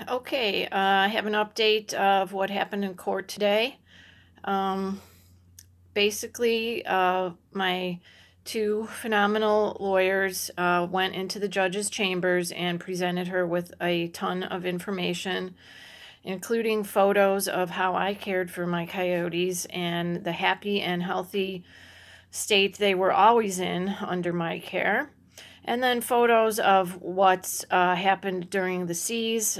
Okay, I have an update of what happened in court today. Um, Basically, my two phenomenal lawyers went into the judge's chambers and presented her with a ton of information, including photos of how I cared for my coyotes and the happy and healthy state they were always in under my care. And then photos of what's happened during the siege,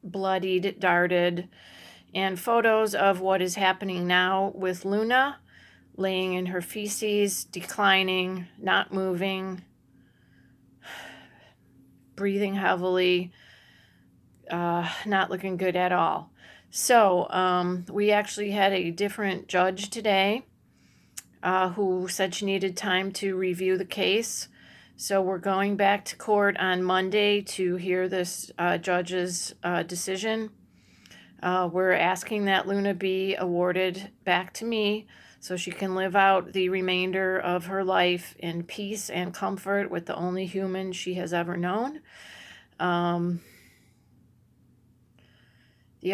bloodied, darted, and photos of what is happening now with Luna laying in her feces, declining, not moving, breathing heavily, not looking good at all. So we actually had a different judge today who said she needed time to review the case. So we're going back to court on Monday to hear this judge's decision. We're asking that Luna be awarded back to me so she can live out the remainder of her life in peace and comfort with the only human she has ever known. The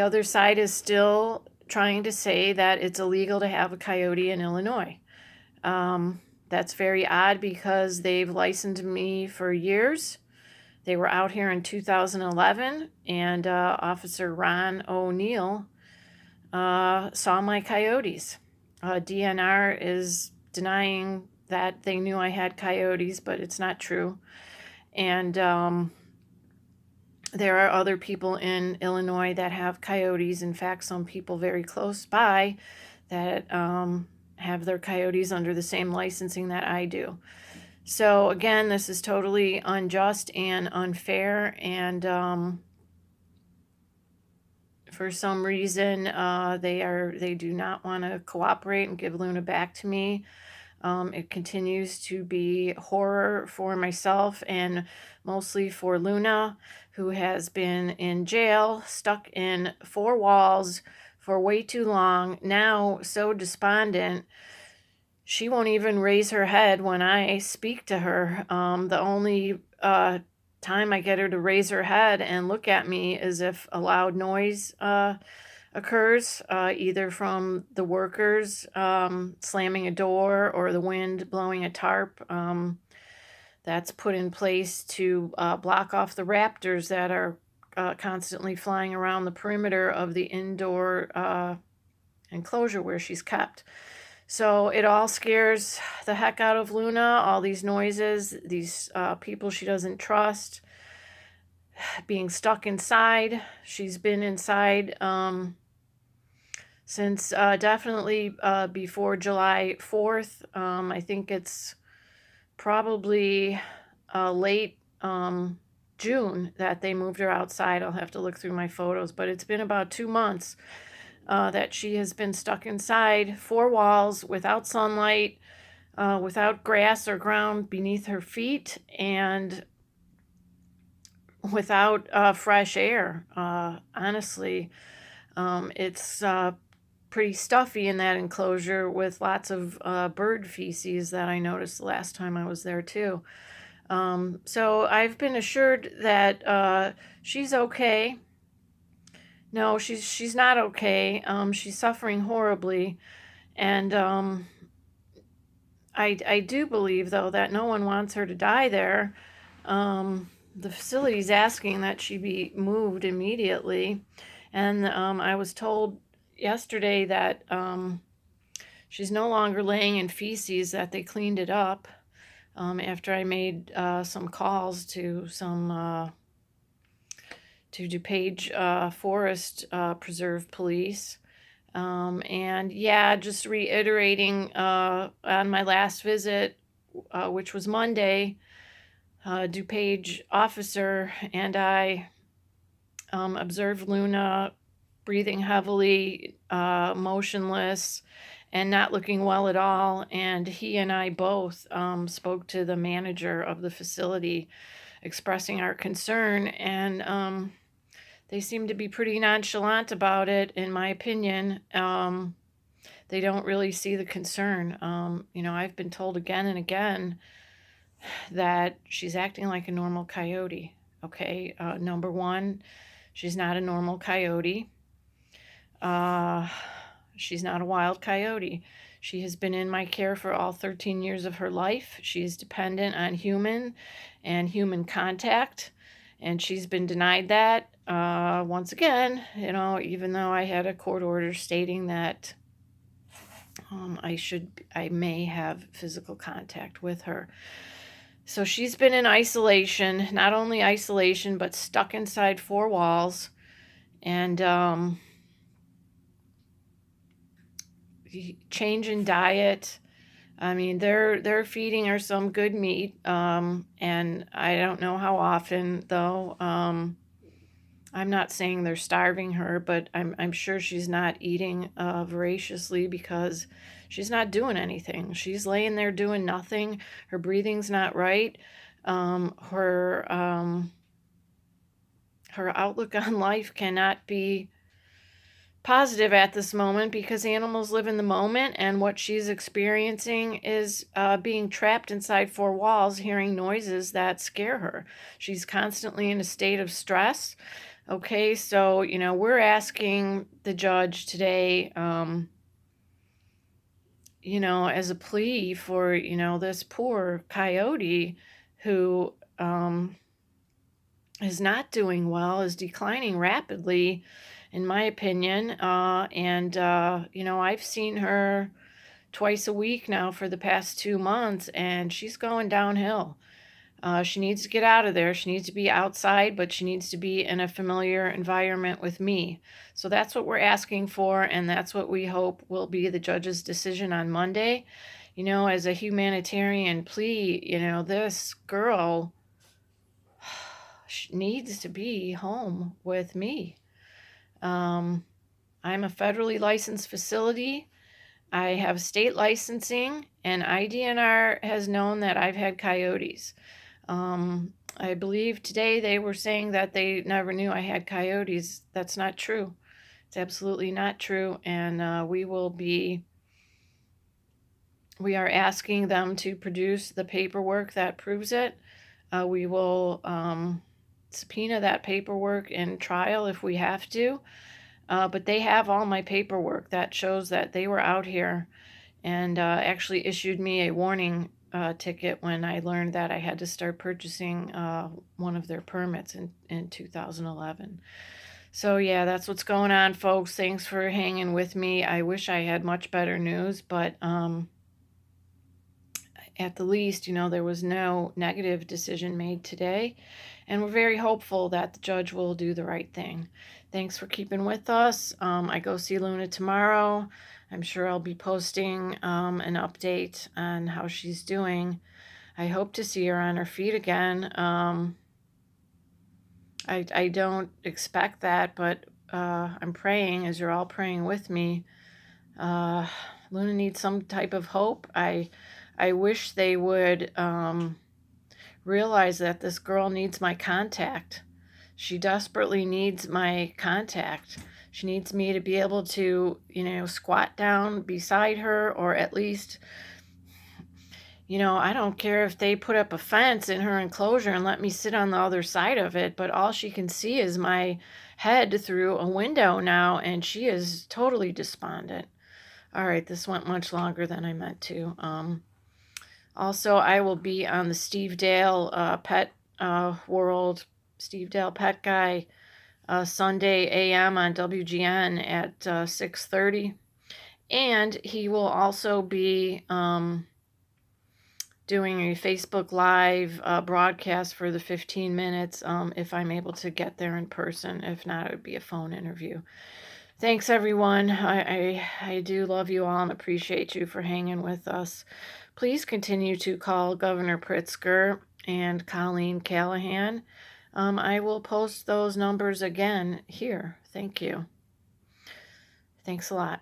other side is still trying to say that it's illegal to have a coyote in Illinois. That's very odd because they've licensed me for years. They were out here in 2011, and Officer Ron O'Neill saw my coyotes. DNR is denying that they knew I had coyotes, but it's not true. And there are other people in Illinois that have coyotes. In fact, some people very close by that have their coyotes under the same licensing that I do. So again, this is totally unjust and unfair, and for some reason they do not want to cooperate and give Luna back to me. It continues to be horror for myself and mostly for Luna, who has been in jail, stuck in four walls for way too long, now so despondent she won't even raise her head when I speak to her. The only time I get her to raise her head and look at me is if a loud noise occurs, either from the workers slamming a door or the wind blowing a tarp that's put in place to block off the raptors that are constantly flying around the perimeter of the indoor enclosure where she's kept. So it all scares the heck out of Luna, all these noises, these people she doesn't trust, being stuck inside. She's been inside since definitely before July 4th. I think it's probably late June that they moved her outside. I'll have to look through my photos, but it's been about 2 months that she has been stuck inside, four walls, without sunlight, without grass or ground beneath her feet, and without fresh air. Honestly, it's pretty stuffy in that enclosure with lots of bird feces that I noticed the last time I was there too. So I've been assured that she's okay. No, she's not okay. She's suffering horribly, and I do believe though that no one wants her to die there. The facility's asking that she be moved immediately, and I was told yesterday that she's no longer laying in feces, that they cleaned it up after I made some calls to some to DuPage Forest Preserve Police. And yeah, just reiterating on my last visit, which was Monday, DuPage officer and I observed Luna breathing heavily, motionless, and not looking well at all. And he and I both spoke to the manager of the facility, expressing our concern, and they seem to be pretty nonchalant about it, in my opinion. They don't really see the concern. I've been told again and again that she's acting like a normal coyote. Okay, number one, she's not a normal coyote. Uh, she's not a wild coyote. She has been in my care for all 13 years of her life. She is dependent on human and human contact, and she's been denied that. Once again, even though I had a court order stating that I may have physical contact with her. So she's been in isolation, not only isolation, but stuck inside four walls. And change in diet. I mean, they're feeding her some good meat, and I don't know how often though. I'm not saying they're starving her, but I'm sure she's not eating voraciously because she's not doing anything. She's laying there doing nothing. Her breathing's not right. Her outlook on life cannot be positive at this moment because animals live in the moment, and what she's experiencing is being trapped inside four walls, hearing noises that scare her. She's constantly in a state of stress. Okay, so we're asking the judge today, as a plea for this poor coyote who is not doing well, is declining rapidly, in my opinion. I've seen her twice a week now for the past 2 months, and she's going downhill. She needs to get out of there. She needs to be outside, but she needs to be in a familiar environment with me. So that's what we're asking for, and that's what we hope will be the judge's decision on Monday. As a humanitarian plea, this girl needs to be home with me. I'm a federally licensed facility. I have state licensing, and IDNR has known that I've had coyotes. I believe today they were saying that they never knew I had coyotes. That's not true. It's absolutely not true. And we are asking them to produce the paperwork that proves it. We will subpoena that paperwork in trial if we have to. But they have all my paperwork that shows that they were out here and actually issued me a warning ticket when I learned that I had to start purchasing one of their permits in 2011. So, yeah, that's what's going on, folks. Thanks for hanging with me. I wish I had much better news, but at the least, there was no negative decision made today. And we're very hopeful that the judge will do the right thing. Thanks for keeping with us. I go see Luna tomorrow. I'm sure I'll be posting an update on how she's doing. I hope to see her on her feet again. I don't expect that, but I'm praying as you're all praying with me. Luna needs some type of hope. I wish they would realize that this girl needs my contact. She desperately needs my contact. She needs me to be able to, squat down beside her, or at least, I don't care if they put up a fence in her enclosure and let me sit on the other side of it, but all she can see is my head through a window now, and she is totally despondent. All right, this went much longer than I meant to. Also, I will be on the Steve Dale Pet World, Steve Dale Pet Guy, Sunday a.m. on WGN at 6:30. And he will also be doing a Facebook Live broadcast for the 15 minutes if I'm able to get there in person. If not, it would be a phone interview. Thanks, everyone. I do love you all and appreciate you for hanging with us. Please continue to call Governor Pritzker and Colleen Callahan. I will post those numbers again here. Thank you. Thanks a lot.